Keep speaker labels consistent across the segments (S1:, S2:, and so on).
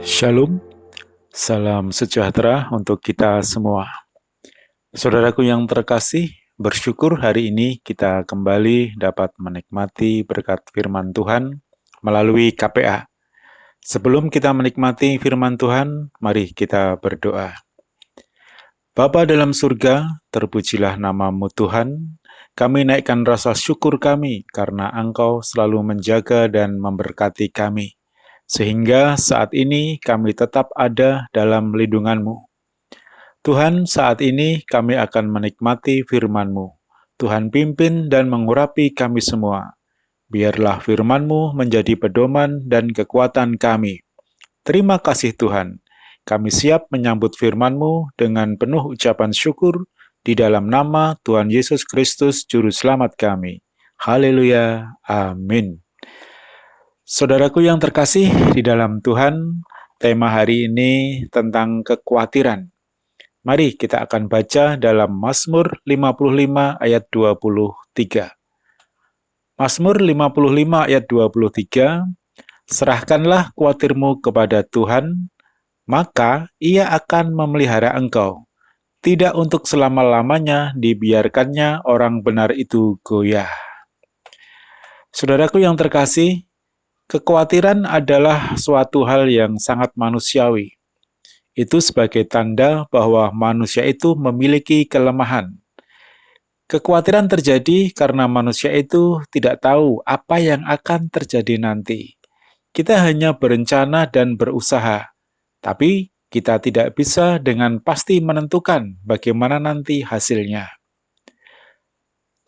S1: Shalom, salam sejahtera untuk kita semua. Saudaraku yang terkasih, bersyukur hari ini kita kembali dapat menikmati berkat firman Tuhan melalui KPA. Sebelum kita menikmati firman Tuhan, mari kita berdoa. Bapa dalam surga, terpujilah nama-Mu Tuhan. Kami naikkan rasa syukur kami karena Engkau selalu menjaga dan memberkati kami. Sehingga saat ini kami tetap ada dalam lindungan-Mu. Tuhan, saat ini kami akan menikmati firman-Mu. Tuhan pimpin dan mengurapi kami semua. Biarlah firman-Mu menjadi pedoman dan kekuatan kami. Terima kasih Tuhan. Kami siap menyambut firman-Mu dengan penuh ucapan syukur di dalam nama Tuhan Yesus Kristus Juru Selamat kami. Haleluya. Amin. Saudaraku yang terkasih di dalam Tuhan, tema hari ini tentang kekhawatiran. Mari kita akan baca dalam Mazmur 55 ayat 23. Mazmur 55 ayat 23, serahkanlah khawatirmu kepada Tuhan, maka Ia akan memelihara engkau. Tidak untuk selama-lamanya dibiarkannya orang benar itu goyah. Saudaraku yang terkasih, kekhawatiran adalah suatu hal yang sangat manusiawi. Itu sebagai tanda bahwa manusia itu memiliki kelemahan. Kekhawatiran terjadi karena manusia itu tidak tahu apa yang akan terjadi nanti. Kita hanya berencana dan berusaha, tapi kita tidak bisa dengan pasti menentukan bagaimana nanti hasilnya.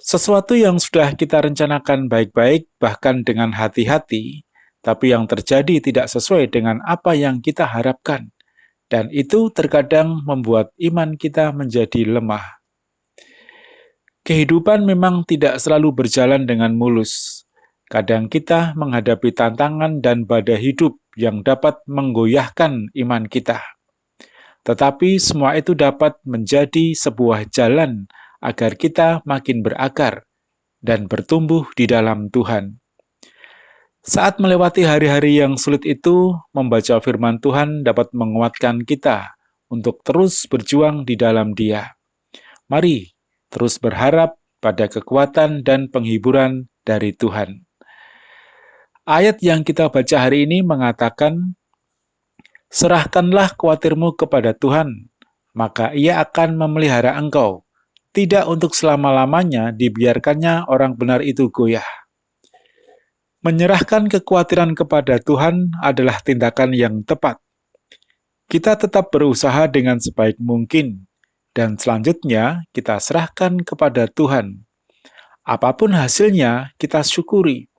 S1: Sesuatu yang sudah kita rencanakan baik-baik, bahkan dengan hati-hati, tapi yang terjadi tidak sesuai dengan apa yang kita harapkan. Dan itu terkadang membuat iman kita menjadi lemah. Kehidupan memang tidak selalu berjalan dengan mulus. Kadang kita menghadapi tantangan dan badai hidup yang dapat menggoyahkan iman kita. Tetapi semua itu dapat menjadi sebuah jalan agar kita makin berakar dan bertumbuh di dalam Tuhan. Saat melewati hari-hari yang sulit itu, membaca firman Tuhan dapat menguatkan kita untuk terus berjuang di dalam Dia. Mari terus berharap pada kekuatan dan penghiburan dari Tuhan. Ayat yang kita baca hari ini mengatakan, serahkanlah khawatirmu kepada Tuhan, maka Ia akan memelihara engkau. Tidak untuk selama-lamanya dibiarkannya orang benar itu goyah. Menyerahkan kekhawatiran kepada Tuhan adalah tindakan yang tepat. Kita tetap berusaha dengan sebaik mungkin, dan selanjutnya kita serahkan kepada Tuhan. Apapun hasilnya, kita syukuri.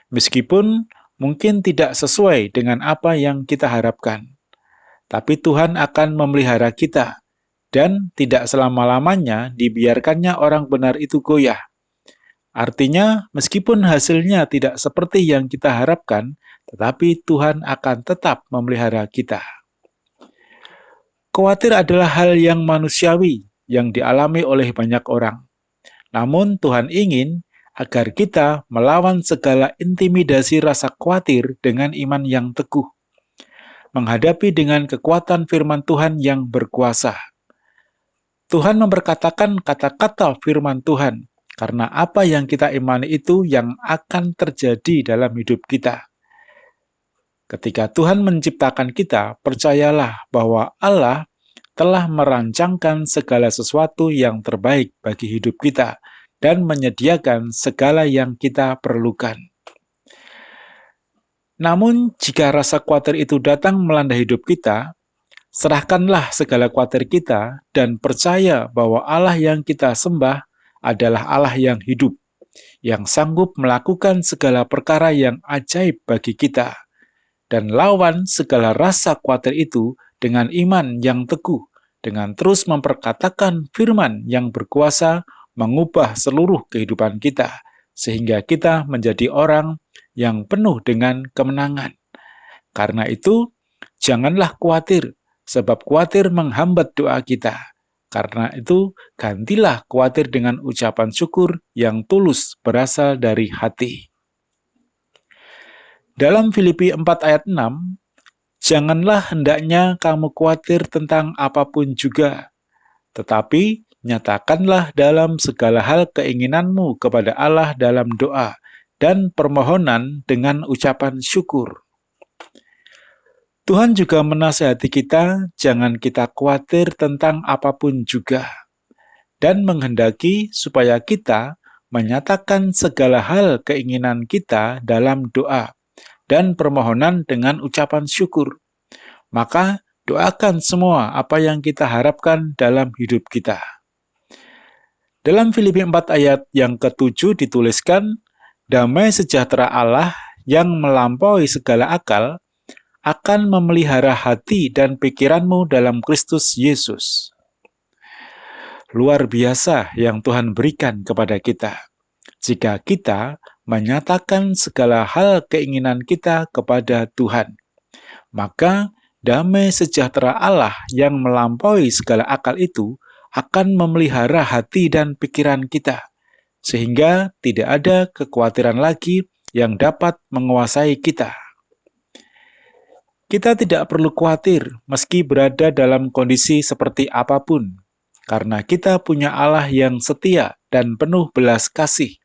S1: Meskipun mungkin tidak sesuai dengan apa yang kita harapkan. Tapi Tuhan akan memelihara kita, dan tidak selama-lamanya dibiarkannya orang benar itu goyah. Artinya, meskipun hasilnya tidak seperti yang kita harapkan, tetapi Tuhan akan tetap memelihara kita. Khawatir adalah hal yang manusiawi yang dialami oleh banyak orang. Namun Tuhan ingin agar kita melawan segala intimidasi rasa khawatir dengan iman yang teguh. Menghadapi dengan kekuatan firman Tuhan yang berkuasa. Tuhan memperkatakan kata-kata firman Tuhan, karena apa yang kita imani itu yang akan terjadi dalam hidup kita. Ketika Tuhan menciptakan kita, percayalah bahwa Allah telah merancangkan segala sesuatu yang terbaik bagi hidup kita dan menyediakan segala yang kita perlukan. Namun, jika rasa khawatir itu datang melanda hidup kita, serahkanlah segala khawatir kita dan percaya bahwa Allah yang kita sembah adalah Allah yang hidup, yang sanggup melakukan segala perkara yang ajaib bagi kita, dan lawan segala rasa khawatir itu dengan iman yang teguh, dengan terus memperkatakan firman yang berkuasa mengubah seluruh kehidupan kita, sehingga kita menjadi orang yang penuh dengan kemenangan. Karena itu, janganlah khawatir, sebab khawatir menghambat doa kita. Karena itu, gantilah khawatir dengan ucapan syukur yang tulus berasal dari hati. Dalam Filipi 4 ayat 6, Janganlah hendaknya kamu khawatir tentang apapun juga, tetapi nyatakanlah dalam segala hal keinginanmu kepada Allah dalam doa dan permohonan dengan ucapan syukur. Tuhan juga menasihati kita, jangan kita khawatir tentang apapun juga, dan menghendaki supaya kita menyatakan segala hal keinginan kita dalam doa dan permohonan dengan ucapan syukur. Maka doakan semua apa yang kita harapkan dalam hidup kita. Dalam Filipi 4 ayat yang ke-7 dituliskan, damai sejahtera Allah yang melampaui segala akal akan memelihara hati dan pikiranmu dalam Kristus Yesus. Luar biasa yang Tuhan berikan kepada kita. Jika kita menyatakan segala hal keinginan kita kepada Tuhan, maka damai sejahtera Allah yang melampaui segala akal itu akan memelihara hati dan pikiran kita, sehingga tidak ada kekhawatiran lagi yang dapat menguasai kita. Kita tidak perlu khawatir meski berada dalam kondisi seperti apapun, karena kita punya Allah yang setia dan penuh belas kasih.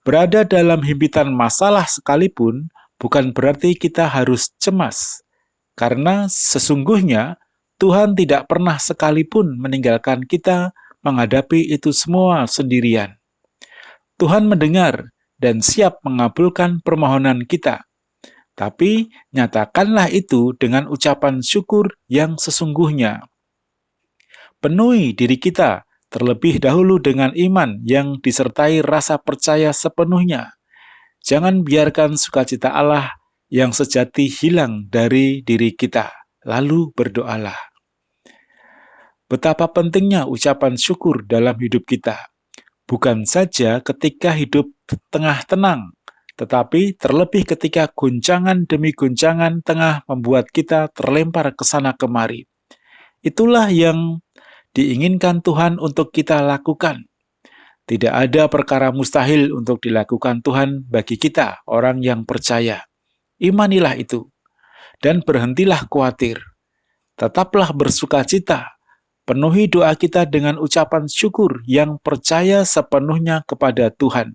S1: Berada dalam himpitan masalah sekalipun bukan berarti kita harus cemas, karena sesungguhnya Tuhan tidak pernah sekalipun meninggalkan kita menghadapi itu semua sendirian. Tuhan mendengar dan siap mengabulkan permohonan kita. Tapi nyatakanlah itu dengan ucapan syukur yang sesungguhnya. Penuhi diri kita terlebih dahulu dengan iman yang disertai rasa percaya sepenuhnya. Jangan biarkan sukacita Allah yang sejati hilang dari diri kita. Lalu berdoalah. Betapa pentingnya ucapan syukur dalam hidup kita. Bukan saja ketika hidup tengah tenang, tetapi terlebih ketika guncangan demi guncangan tengah membuat kita terlempar ke sana kemari. Itulah yang diinginkan Tuhan untuk kita lakukan. Tidak ada perkara mustahil untuk dilakukan Tuhan bagi kita, orang yang percaya. Imanilah itu, dan berhentilah khawatir. Tetaplah bersukacita. Penuhi doa kita dengan ucapan syukur yang percaya sepenuhnya kepada Tuhan.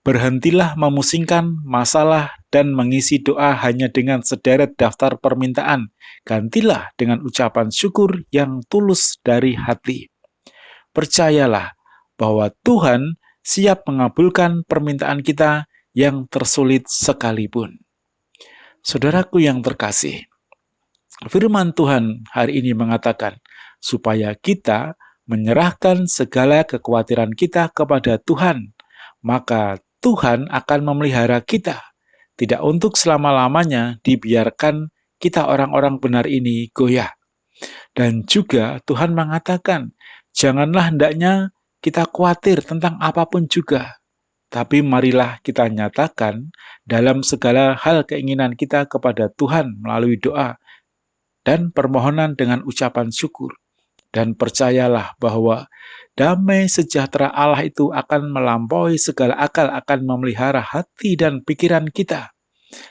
S1: Berhentilah memusingkan masalah dan mengisi doa hanya dengan sederet daftar permintaan. Gantilah dengan ucapan syukur yang tulus dari hati. Percayalah bahwa Tuhan siap mengabulkan permintaan kita yang tersulit sekalipun. Saudaraku yang terkasih, firman Tuhan hari ini mengatakan, supaya kita menyerahkan segala kekhawatiran kita kepada Tuhan, maka Tuhan akan memelihara kita, tidak untuk selama-lamanya dibiarkan kita orang-orang benar ini goyah. Dan juga Tuhan mengatakan, janganlah hendaknya kita khawatir tentang apapun juga, tapi marilah kita nyatakan dalam segala hal keinginan kita kepada Tuhan melalui doa dan permohonan dengan ucapan syukur. Dan percayalah bahwa damai sejahtera Allah itu akan melampaui segala akal, akan memelihara hati dan pikiran kita.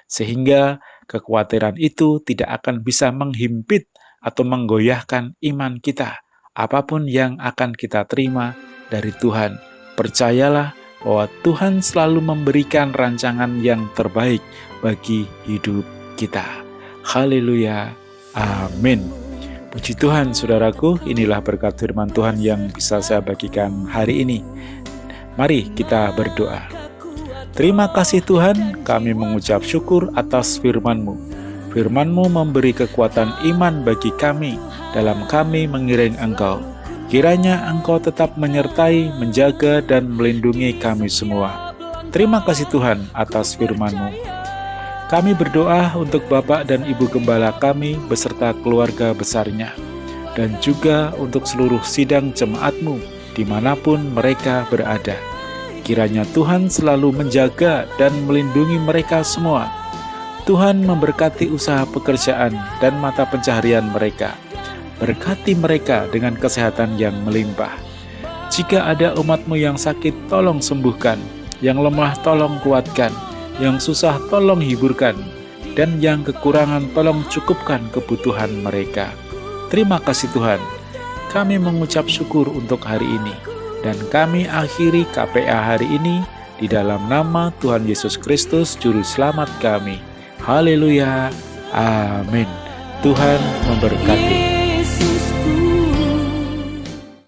S1: Sehingga kekhawatiran itu tidak akan bisa menghimpit atau menggoyahkan iman kita. Apapun yang akan kita terima dari Tuhan, percayalah bahwa Tuhan selalu memberikan rancangan yang terbaik bagi hidup kita. Haleluya. Amin. Puji Tuhan, saudaraku, inilah berkat firman Tuhan yang bisa saya bagikan hari ini. Mari kita berdoa. Terima kasih Tuhan, kami mengucap syukur atas firman-Mu. Firman-Mu memberi kekuatan iman bagi kami dalam kami mengiring Engkau. Kiranya Engkau tetap menyertai, menjaga, dan melindungi kami semua. Terima kasih Tuhan atas firman-Mu. Kami berdoa untuk Bapak dan Ibu Gembala kami beserta keluarga besarnya, dan juga untuk seluruh sidang jemaat-Mu dimanapun mereka berada. Kiranya Tuhan selalu menjaga dan melindungi mereka semua. Tuhan memberkati usaha pekerjaan dan mata pencaharian mereka. Berkati mereka dengan kesehatan yang melimpah. Jika ada umat-Mu yang sakit, tolong sembuhkan. Yang lemah, tolong kuatkan. Yang susah tolong hiburkan. dan yang kekurangan tolong cukupkan kebutuhan mereka. Terima kasih Tuhan, kami mengucap syukur untuk hari ini, dan kami akhiri KPA hari ini di dalam nama Tuhan Yesus Kristus Juru Selamat kami. Haleluya, amin. Tuhan memberkati.